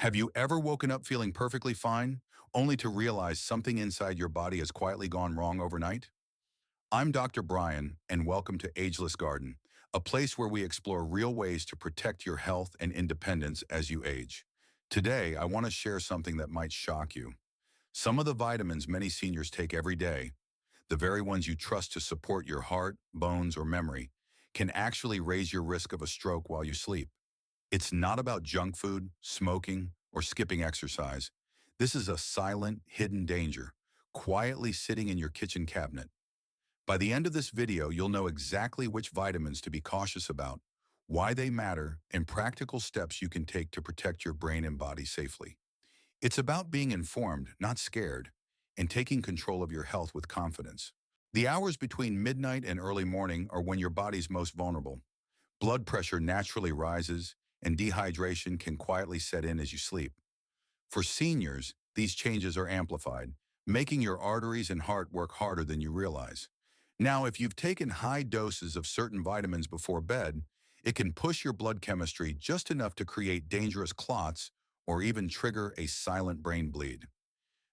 Have you ever woken up feeling perfectly fine, only to realize something inside your body has quietly gone wrong overnight? I'm Dr. Brian, and welcome to Ageless Garden, a place where we explore real ways to protect your health and independence as you age. Today, I want to share something that might shock you. Some of the vitamins many seniors take every day, the very ones you trust to support your heart, bones, or memory, can actually raise your risk of a stroke while you sleep. It's not about junk food, smoking, or skipping exercise. This is a silent, hidden danger, quietly sitting in your kitchen cabinet. By the end of this video, you'll know exactly which vitamins to be cautious about, why they matter, and practical steps you can take to protect your brain and body safely. It's about being informed, not scared, and taking control of your health with confidence. The hours between midnight and early morning are when your body's most vulnerable. Blood pressure naturally rises, and dehydration can quietly set in as you sleep. For seniors, these changes are amplified, making your arteries and heart work harder than you realize. Now, if you've taken high doses of certain vitamins before bed, it can push your blood chemistry just enough to create dangerous clots or even trigger a silent brain bleed.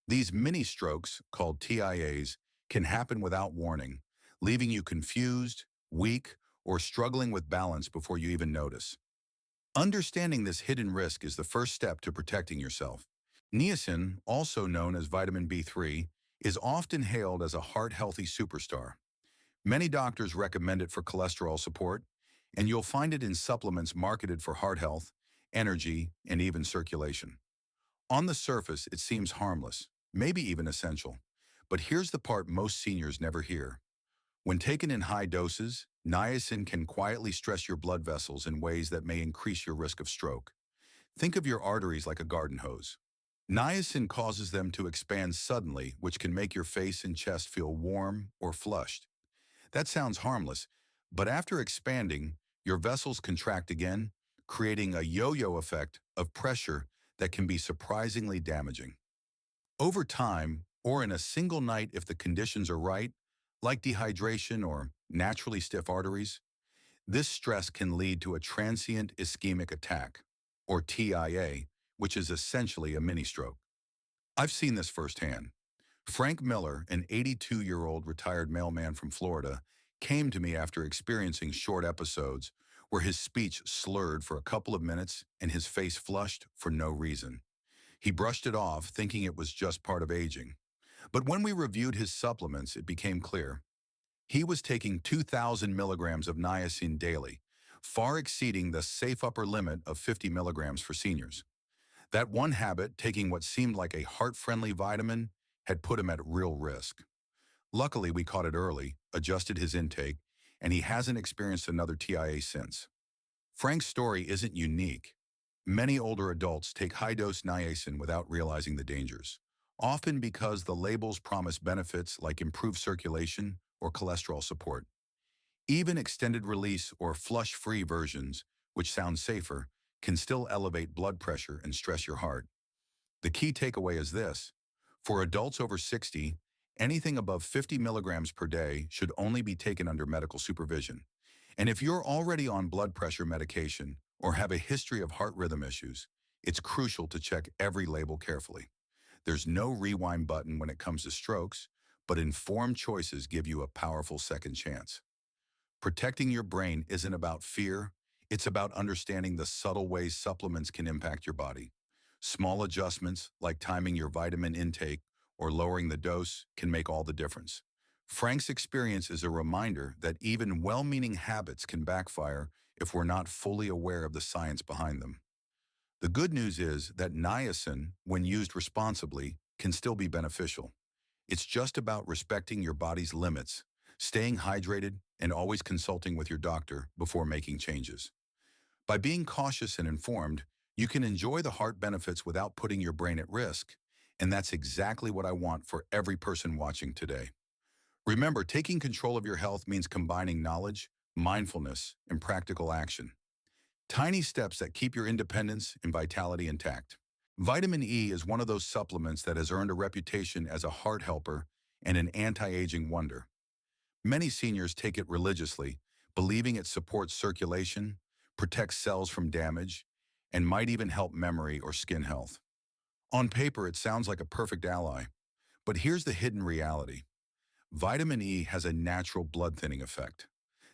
These mini strokes, called TIAs, can happen without warning, leaving you confused, weak, or struggling with balance before you even notice. Understanding this hidden risk is the first step to protecting yourself. Niacin, also known as vitamin B3, is often hailed as a heart-healthy superstar. Many doctors recommend it for cholesterol support, and you'll find it in supplements marketed for heart health, energy, and even circulation. On the surface, it seems harmless, maybe even essential. But here's the part most seniors never hear. When taken in high doses, niacin can quietly stress your blood vessels in ways that may increase your risk of stroke. Think of your arteries like a garden hose. Niacin causes them to expand suddenly, which can make your face and chest feel warm or flushed. That sounds harmless, but after expanding, your vessels contract again, creating a yo-yo effect of pressure that can be surprisingly damaging. Over time, or in a single night if the conditions are right, like dehydration or naturally stiff arteries, this stress can lead to a transient ischemic attack, or TIA, which is essentially a mini-stroke. I've seen this firsthand. Frank Miller, an 82-year-old retired mailman from Florida, came to me after experiencing short episodes where his speech slurred for a couple of minutes and his face flushed for no reason. He brushed it off, thinking it was just part of aging. But when we reviewed his supplements, it became clear. He was taking 2,000 milligrams of niacin daily, far exceeding the safe upper limit of 50 milligrams for seniors. That one habit, taking what seemed like a heart-friendly vitamin, had put him at real risk. Luckily, we caught it early, adjusted his intake, and he hasn't experienced another TIA since. Frank's story isn't unique. Many older adults take high-dose niacin without realizing the dangers, often because the labels promise benefits like improved circulation or cholesterol support. Even extended-release or flush-free versions, which sound safer, can still elevate blood pressure and stress your heart. The key takeaway is this. For adults over 60, anything above 50 milligrams per day should only be taken under medical supervision. And if you're already on blood pressure medication or have a history of heart rhythm issues, it's crucial to check every label carefully. There's no rewind button when it comes to strokes, but informed choices give you a powerful second chance. Protecting your brain isn't about fear, it's about understanding the subtle ways supplements can impact your body. Small adjustments, like timing your vitamin intake or lowering the dose, can make all the difference. Frank's experience is a reminder that even well-meaning habits can backfire if we're not fully aware of the science behind them. The good news is that niacin, when used responsibly, can still be beneficial. It's just about respecting your body's limits, staying hydrated, and always consulting with your doctor before making changes. By being cautious and informed, you can enjoy the heart benefits without putting your brain at risk, and that's exactly what I want for every person watching today. Remember, taking control of your health means combining knowledge, mindfulness, and practical action. Tiny steps that keep your independence and vitality intact. Vitamin E is one of those supplements that has earned a reputation as a heart helper and an anti-aging wonder. Many seniors take it religiously, believing it supports circulation, protects cells from damage, and might even help memory or skin health. On paper, it sounds like a perfect ally, but here's the hidden reality. Vitamin E has a natural blood thinning effect.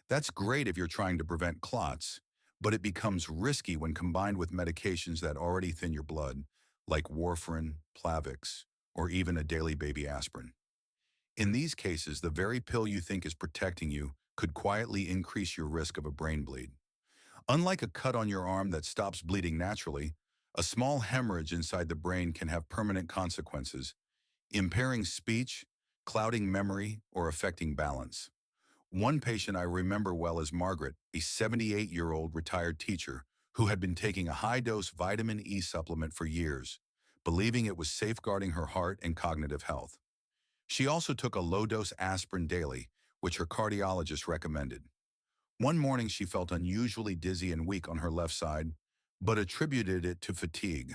That's great if you're trying to prevent clots, but it becomes risky when combined with medications that already thin your blood, like warfarin, Plavix, or even a daily baby aspirin. In these cases, the very pill you think is protecting you could quietly increase your risk of a brain bleed. Unlike a cut on your arm that stops bleeding naturally, a small hemorrhage inside the brain can have permanent consequences, impairing speech, clouding memory, or affecting balance. One patient I remember well is Margaret, a 78-year-old retired teacher who had been taking a high-dose vitamin E supplement for years, believing it was safeguarding her heart and cognitive health. She also took a low-dose aspirin daily, which her cardiologist recommended. One morning she felt unusually dizzy and weak on her left side, but attributed it to fatigue.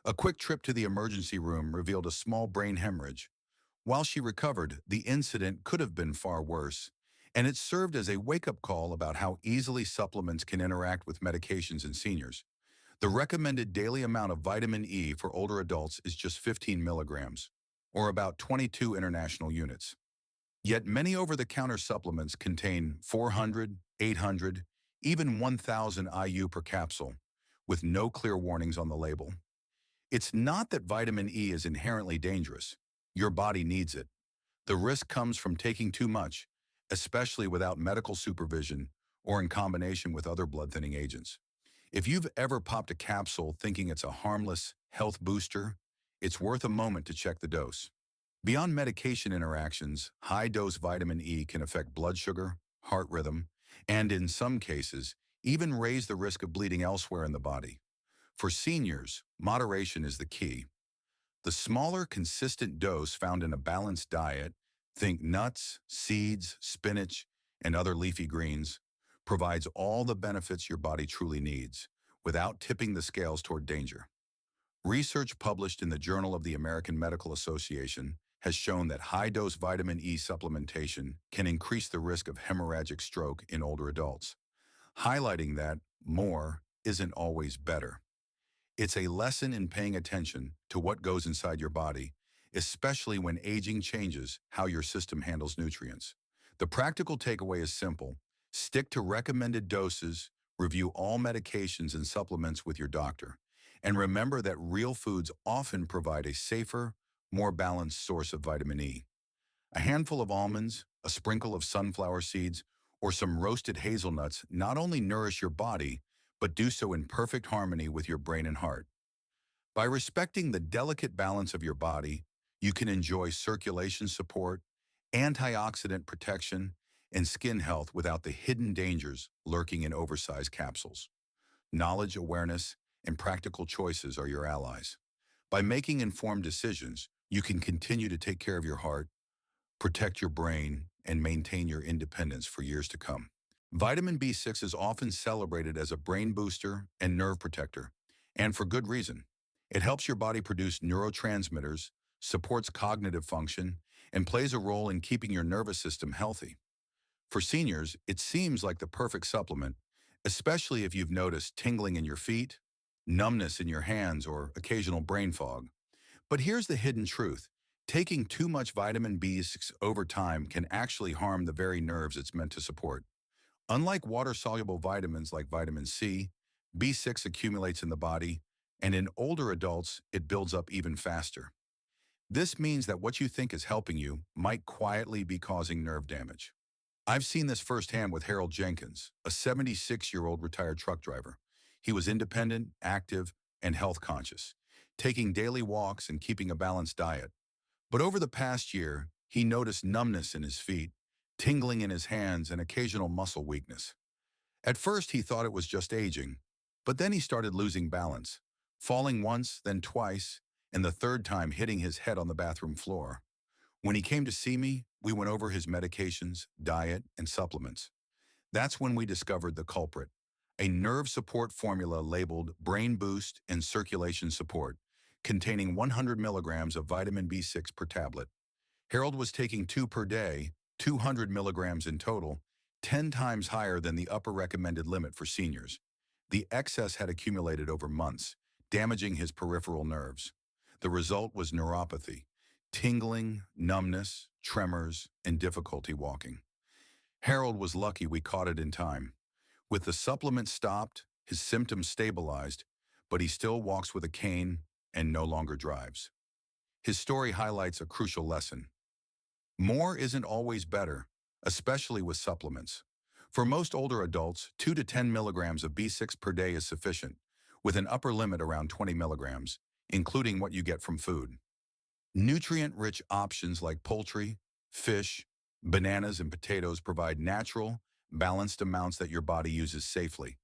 A quick trip to the emergency room revealed a small brain hemorrhage. While she recovered, the incident could have been far worse, and it served as a wake-up call about how easily supplements can interact with medications in seniors. The recommended daily amount of vitamin E for older adults is just 15 milligrams, or about 22 international units. Yet many over-the-counter supplements contain 400, 800, even 1,000 IU per capsule, with no clear warnings on the label. It's not that vitamin E is inherently dangerous. Your body needs it. The risk comes from taking too much, especially without medical supervision or in combination with other blood-thinning agents. If you've ever popped a capsule thinking it's a harmless health booster, it's worth a moment to check the dose. Beyond medication interactions, high-dose vitamin E can affect blood sugar, heart rhythm, and in some cases, even raise the risk of bleeding elsewhere in the body. For seniors, moderation is the key. The smaller, consistent dose found in a balanced diet, think nuts, seeds, spinach, and other leafy greens, provides all the benefits your body truly needs, without tipping the scales toward danger. Research published in the Journal of the American Medical Association has shown that high-dose vitamin E supplementation can increase the risk of hemorrhagic stroke in older adults, highlighting that more isn't always better. It's a lesson in paying attention to what goes inside your body, especially when aging changes how your system handles nutrients. The practical takeaway is simple. Stick to recommended doses, review all medications and supplements with your doctor, and remember that real foods often provide a safer, more balanced source of vitamin E. A handful of almonds, a sprinkle of sunflower seeds, or some roasted hazelnuts not only nourish your body, but do so in perfect harmony with your brain and heart. By respecting the delicate balance of your body, you can enjoy circulation support, antioxidant protection, and skin health without the hidden dangers lurking in oversized capsules. Knowledge, awareness, and practical choices are your allies. By making informed decisions, you can continue to take care of your heart, protect your brain, and maintain your independence for years to come. Vitamin B6 is often celebrated as a brain booster and nerve protector, and for good reason. It helps your body produce neurotransmitters, supports cognitive function, and plays a role in keeping your nervous system healthy. For seniors, it seems like the perfect supplement, especially if you've noticed tingling in your feet, numbness in your hands, or occasional brain fog. But here's the hidden truth. Taking too much vitamin B6 over time can actually harm the very nerves it's meant to support. Unlike water-soluble vitamins like vitamin C, B6 accumulates in the body, and in older adults, it builds up even faster. This means that what you think is helping you might quietly be causing nerve damage. I've seen this firsthand with Harold Jenkins, a 76-year-old retired truck driver. He was independent, active, and health conscious, taking daily walks and keeping a balanced diet. But over the past year, he noticed numbness in his feet, tingling in his hands, and occasional muscle weakness. At first, he thought it was just aging, but then he started losing balance, falling once, then twice, and the third time hitting his head on the bathroom floor. When he came to see me, we went over his medications, diet, and supplements. That's when we discovered the culprit, a nerve support formula labeled Brain Boost and Circulation Support, containing 100 milligrams of vitamin B6 per tablet. Harold was taking 2 per day, 200 milligrams in total, 10 times higher than the upper recommended limit for seniors. The excess had accumulated over months, damaging his peripheral nerves. The result was neuropathy, tingling, numbness, tremors, and difficulty walking. Harold was lucky we caught it in time. With the supplement stopped, his symptoms stabilized, but he still walks with a cane and no longer drives. His story highlights a crucial lesson. More isn't always better, especially with supplements. For most older adults, 2 to 10 milligrams of B6 per day is sufficient, with an upper limit around 20 milligrams, including what you get from food. Nutrient-rich options like poultry, fish, bananas, and potatoes provide natural, balanced amounts that your body uses safely.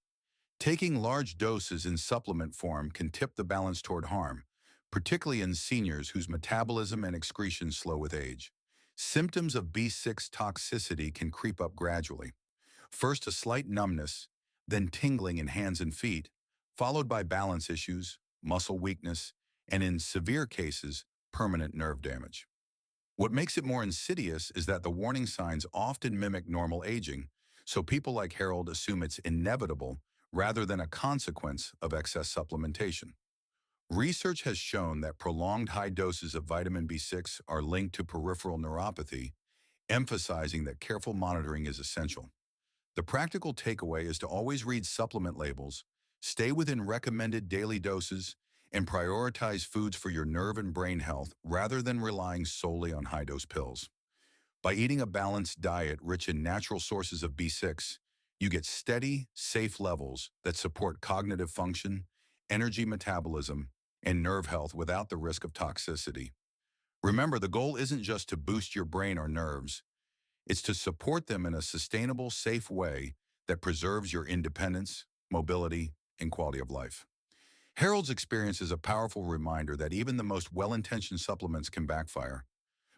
Taking large doses in supplement form can tip the balance toward harm, particularly in seniors whose metabolism and excretion slow with age. Symptoms of B6 toxicity can creep up gradually. First, a slight numbness, then tingling in hands and feet, followed by balance issues, muscle weakness, and in severe cases, permanent nerve damage. What makes it more insidious is that the warning signs often mimic normal aging, so people like Harold assume it's inevitable rather than a consequence of excess supplementation. Research has shown that prolonged high doses of vitamin B6 are linked to peripheral neuropathy, emphasizing that careful monitoring is essential. The practical takeaway is to always read supplement labels, stay within recommended daily doses, and prioritize foods for your nerve and brain health rather than relying solely on high-dose pills. By eating a balanced diet rich in natural sources of B6, you get steady, safe levels that support cognitive function, energy metabolism, and nerve health without the risk of toxicity. Remember, the goal isn't just to boost your brain or nerves, it's to support them in a sustainable, safe way that preserves your independence, mobility, and quality of life. Harold's experience is a powerful reminder that even the most well-intentioned supplements can backfire.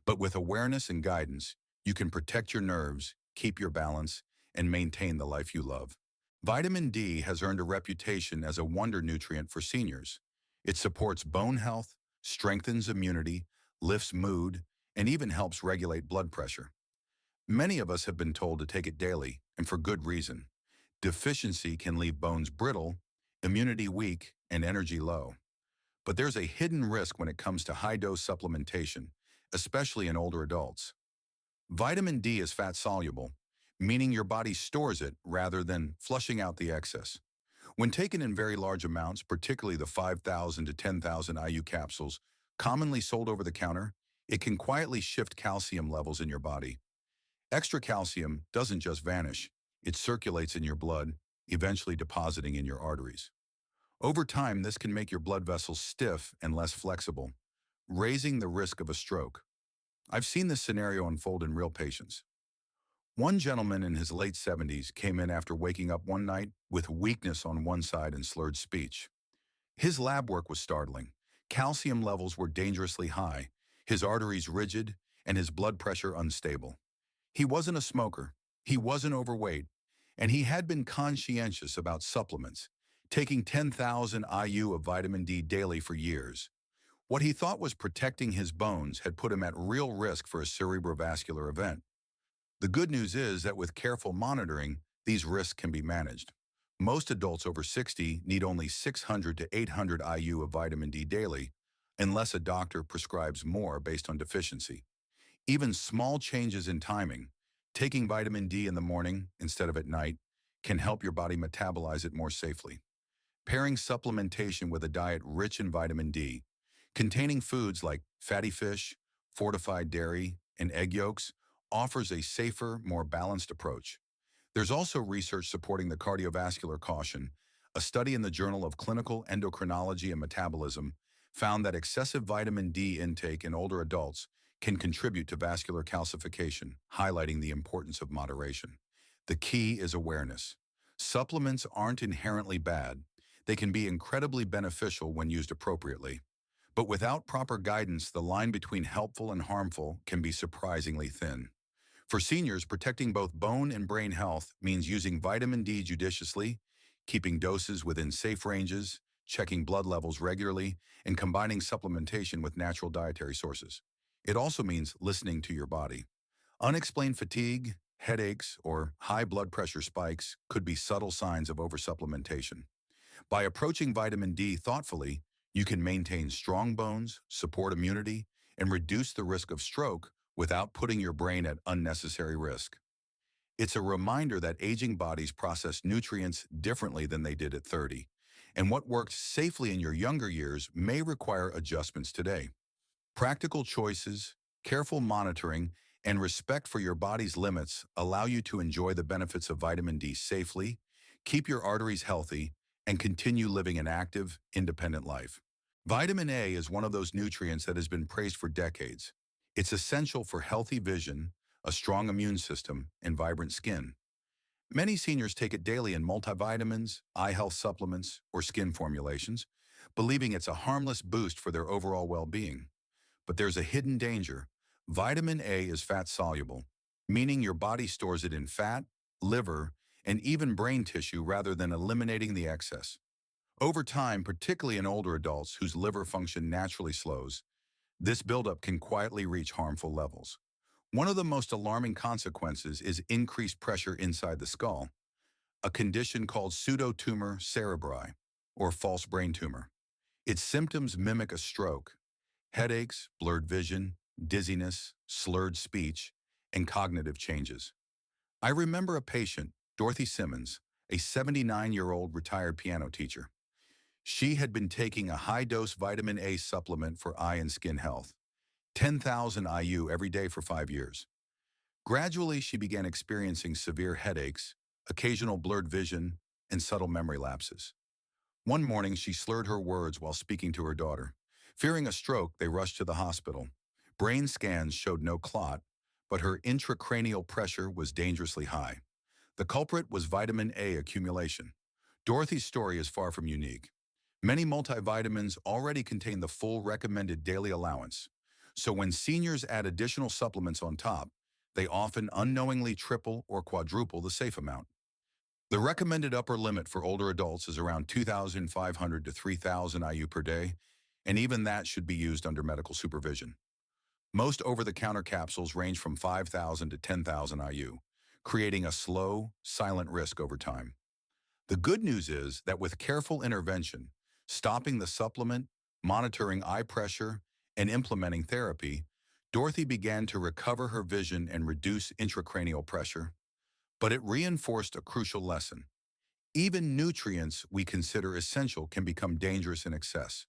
But with awareness and guidance, you can protect your nerves, keep your balance, and maintain the life you love. Vitamin D has earned a reputation as a wonder nutrient for seniors. It supports bone health, strengthens immunity, lifts mood, and even helps regulate blood pressure. Many of us have been told to take it daily, and for good reason. Deficiency can leave bones brittle, immunity weak, and energy low. But there's a hidden risk when it comes to high-dose supplementation, especially in older adults. Vitamin D is fat-soluble, meaning your body stores it rather than flushing out the excess. When taken in very large amounts, particularly the 5,000 to 10,000 IU capsules commonly sold over the counter, it can quietly shift calcium levels in your body. Extra calcium doesn't just vanish, it circulates in your blood, eventually depositing in your arteries. Over time, this can make your blood vessels stiff and less flexible, raising the risk of a stroke. I've seen this scenario unfold in real patients. One gentleman in his late 70s came in after waking up one night with weakness on one side and slurred speech. His lab work was startling. Calcium levels were dangerously high, his arteries rigid, and his blood pressure unstable. He wasn't a smoker, he wasn't overweight, and he had been conscientious about supplements, taking 10,000 IU of vitamin D daily for years. What he thought was protecting his bones had put him at real risk for a cerebrovascular event. The good news is that with careful monitoring, these risks can be managed. Most adults over 60 need only 600 to 800 IU of vitamin D daily, unless a doctor prescribes more based on deficiency. Even small changes in timing, taking vitamin D in the morning instead of at night, can help your body metabolize it more safely. Pairing supplementation with a diet rich in vitamin D, containing foods like fatty fish, fortified dairy, and egg yolks, offers a safer, more balanced approach. There's also research supporting the cardiovascular caution. A study in the Journal of Clinical Endocrinology and Metabolism found that excessive vitamin D intake in older adults can contribute to vascular calcification, highlighting the importance of moderation. The key is awareness. Supplements aren't inherently bad. They can be incredibly beneficial when used appropriately. But without proper guidance, the line between helpful and harmful can be surprisingly thin. For seniors, protecting both bone and brain health means using vitamin D judiciously, keeping doses within safe ranges, checking blood levels regularly, and combining supplementation with natural dietary sources. It also means listening to your body. Unexplained fatigue, headaches, or high blood pressure spikes could be subtle signs of oversupplementation. By approaching vitamin D thoughtfully, you can maintain strong bones, support immunity, and reduce the risk of stroke without putting your brain at unnecessary risk. It's a reminder that aging bodies process nutrients differently than they did at 30, and what worked safely in your younger years may require adjustments today. Practical choices, careful monitoring, and respect for your body's limits allow you to enjoy the benefits of vitamin D safely, keep your arteries healthy, and continue living an active, independent life. Vitamin A is one of those nutrients that has been praised for decades. It's essential for healthy vision, a strong immune system, and vibrant skin. Many seniors take it daily in multivitamins, eye health supplements, or skin formulations, believing it's a harmless boost for their overall well-being. But there's a hidden danger. Vitamin A is fat-soluble, meaning your body stores it in fat, liver, and even brain tissue rather than eliminating the excess. Over time, particularly in older adults whose liver function naturally slows, this buildup can quietly reach harmful levels. One of the most alarming consequences is increased pressure inside the skull, a condition called pseudotumor cerebri, or false brain tumor. Its symptoms mimic a stroke: headaches, blurred vision, dizziness, slurred speech, and cognitive changes. I remember a patient, Dorothy Simmons, a 79-year-old retired piano teacher. She had been taking a high-dose vitamin A supplement for eye and skin health, 10,000 IU every day for 5 years. Gradually, she began experiencing severe headaches, occasional blurred vision, and subtle memory lapses. One morning, she slurred her words while speaking to her daughter. Fearing a stroke, they rushed to the hospital. Brain scans showed no clot, but her intracranial pressure was dangerously high. The culprit was vitamin A accumulation. Dorothy's story is far from unique. Many multivitamins already contain the full recommended daily allowance. So when seniors add additional supplements on top, they often unknowingly triple or quadruple the safe amount. The recommended upper limit for older adults is around 2,500 to 3,000 IU per day, and even that should be used under medical supervision. Most over-the-counter capsules range from 5,000 to 10,000 IU, creating a slow, silent risk over time. The good news is that with careful intervention, stopping the supplement, monitoring eye pressure, and implementing therapy, Dorothy began to recover her vision and reduce intracranial pressure. But it reinforced a crucial lesson. Even nutrients we consider essential can become dangerous in excess.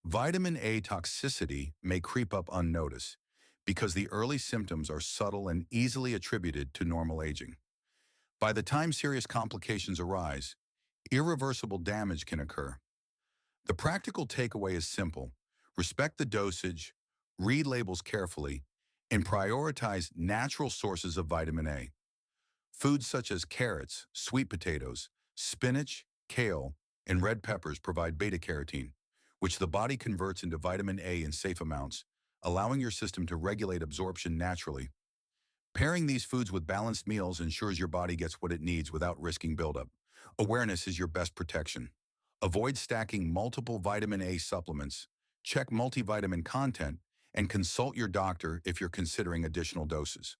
Vitamin A toxicity may creep up unnoticed because the early symptoms are subtle and easily attributed to normal aging. By the time serious complications arise, irreversible damage can occur. The practical takeaway is simple: respect the dosage, read labels carefully, and prioritize natural sources of vitamin A. Foods such as carrots, sweet potatoes, spinach, kale, and red peppers provide beta-carotene, which the body converts into vitamin A in safe amounts, allowing your system to regulate absorption naturally. Pairing these foods with balanced meals ensures your body gets what it needs without risking buildup. Awareness is your best protection. Avoid stacking multiple vitamin A supplements, check multivitamin content, and consult your doctor if you're considering additional doses.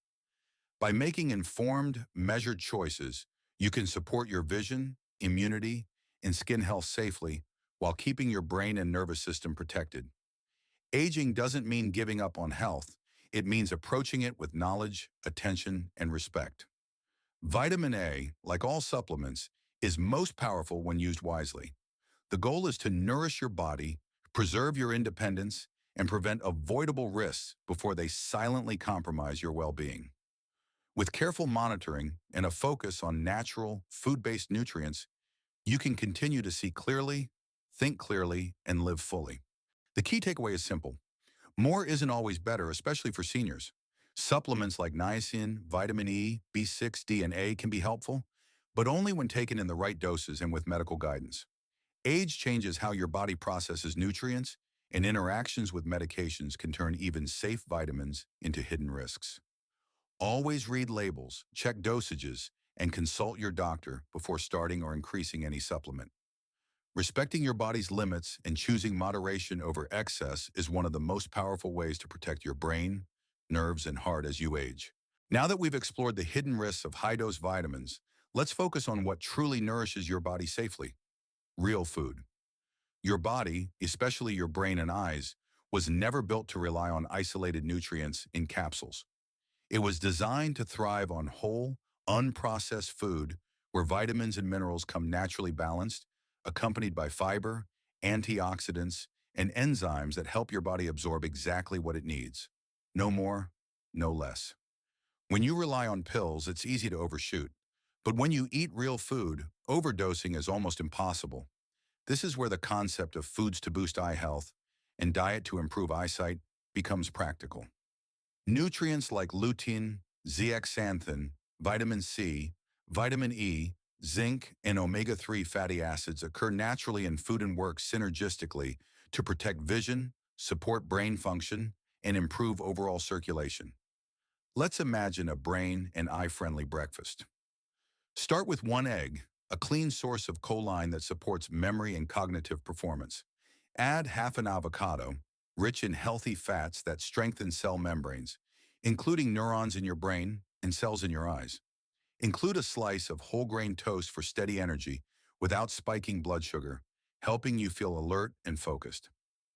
By making informed, measured choices, you can support your vision, immunity, and skin health safely while keeping your brain and nervous system protected. Aging doesn't mean giving up on health. It means approaching it with knowledge, attention, and respect. Vitamin A, like all supplements, is most powerful when used wisely. The goal is to nourish your body, preserve your independence, and prevent avoidable risks before they silently compromise your well-being. With careful monitoring and a focus on natural, food-based nutrients, you can continue to see clearly, think clearly, and live fully. The key takeaway is simple. More isn't always better, especially for seniors. Supplements like niacin, vitamin E, B6, D, and A can be helpful, but only when taken in the right doses and with medical guidance. Age changes how your body processes nutrients, and interactions with medications can turn even safe vitamins into hidden risks. Always read labels, check dosages, and consult your doctor before starting or increasing any supplement. Respecting your body's limits and choosing moderation over excess is one of the most powerful ways to protect your brain, nerves, and heart as you age. Now that we've explored the hidden risks of high-dose vitamins, let's focus on what truly nourishes your body safely. real food. Your body, especially your brain and eyes, was never built to rely on isolated nutrients in capsules. It was designed to thrive on whole, unprocessed food where vitamins and minerals come naturally balanced, accompanied by fiber, antioxidants, and enzymes that help your body absorb exactly what it needs. No more, no less. When you rely on pills, it's easy to overshoot. But when you eat real food, overdosing is almost impossible. This is where the concept of foods to boost eye health and diet to improve eyesight becomes practical. Nutrients like lutein, zeaxanthin, vitamin C, vitamin E, zinc, and omega-3 fatty acids occur naturally in food and work synergistically to protect vision, support brain function, and improve overall circulation. Let's imagine a brain and eye-friendly breakfast. Start with one egg, a clean source of choline that supports memory and cognitive performance. Add half an avocado, rich in healthy fats that strengthen cell membranes, including neurons in your brain and cells in your eyes. Include a slice of whole grain toast for steady energy without spiking blood sugar, helping you feel alert and focused.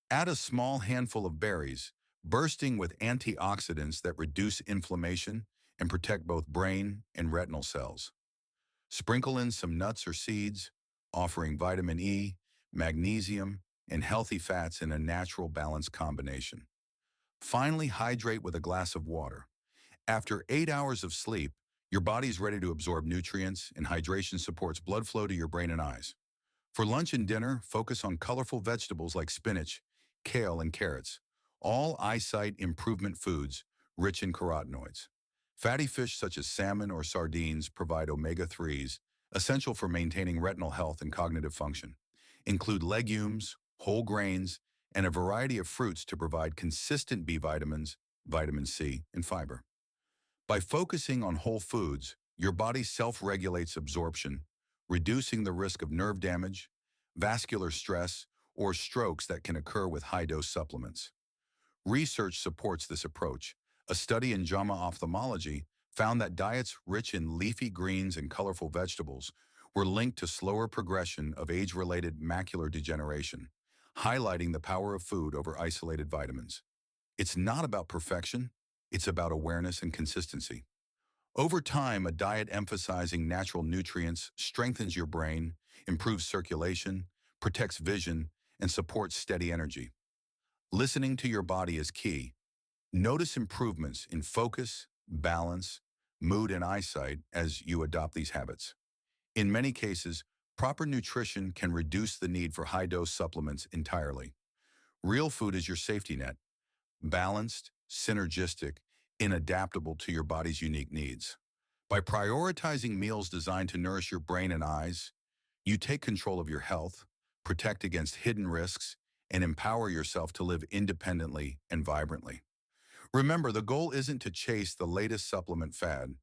Add a small handful of berries, bursting with antioxidants that reduce inflammation and protect both brain and retinal cells. Sprinkle in some nuts or seeds, offering vitamin E, magnesium, and healthy fats in a natural balanced combination. Finally, hydrate with a glass of water. After 8 hours of sleep, your body's ready to absorb nutrients, and hydration supports blood flow to your brain and eyes. For lunch and dinner, focus on colorful vegetables like spinach, kale, and carrots, all eyesight improvement foods rich in carotenoids. Fatty fish such as salmon or sardines provide omega-3s, essential for maintaining retinal health and cognitive function. Include legumes, whole grains, and a variety of fruits to provide consistent B vitamins, vitamin C, and fiber. By focusing on whole foods, your body self-regulates absorption, reducing the risk of nerve damage, vascular stress, or strokes that can occur with high-dose supplements. Research supports this approach. A study in JAMA Ophthalmology found that diets rich in leafy greens and colorful vegetables were linked to slower progression of age-related macular degeneration, highlighting the power of food over isolated vitamins. It's not about perfection, it's about awareness and consistency. Over time, a diet emphasizing natural nutrients strengthens your brain, improves circulation, protects vision, and supports steady energy. Listening to your body is key. Notice improvements in focus, balance, mood, and eyesight as you adopt these habits. In many cases, proper nutrition can reduce the need for high-dose supplements entirely. Real food is your safety net, balanced, synergistic, and adaptable to your body's unique needs. By prioritizing meals designed to nourish your brain and eyes, you take control of your health, protect against hidden risks, and empower yourself to live independently and vibrantly. Remember, the goal isn't to chase the latest supplement fad.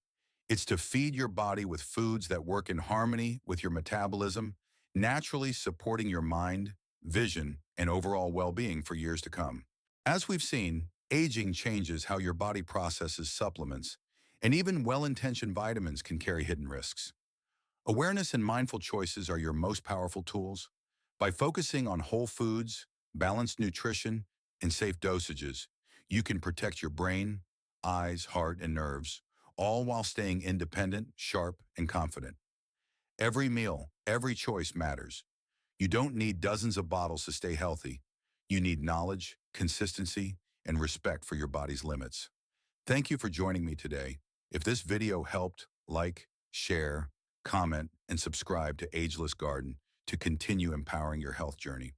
It's to feed your body with foods that work in harmony with your metabolism, naturally supporting your mind, vision, and overall well-being for years to come. As we've seen, aging changes how your body processes supplements, and even well-intentioned vitamins can carry hidden risks. Awareness and mindful choices are your most powerful tools. By focusing on whole foods, balanced nutrition, and safe dosages, you can protect your brain, eyes, heart, and nerves, all while staying independent, sharp, and confident. Every meal, every choice matters. You don't need dozens of bottles to stay healthy. You need knowledge, consistency, and respect for your body's limits. Thank you for joining me today. If this video helped, like, share, comment, and subscribe to Ageless Garden to continue empowering your health journey.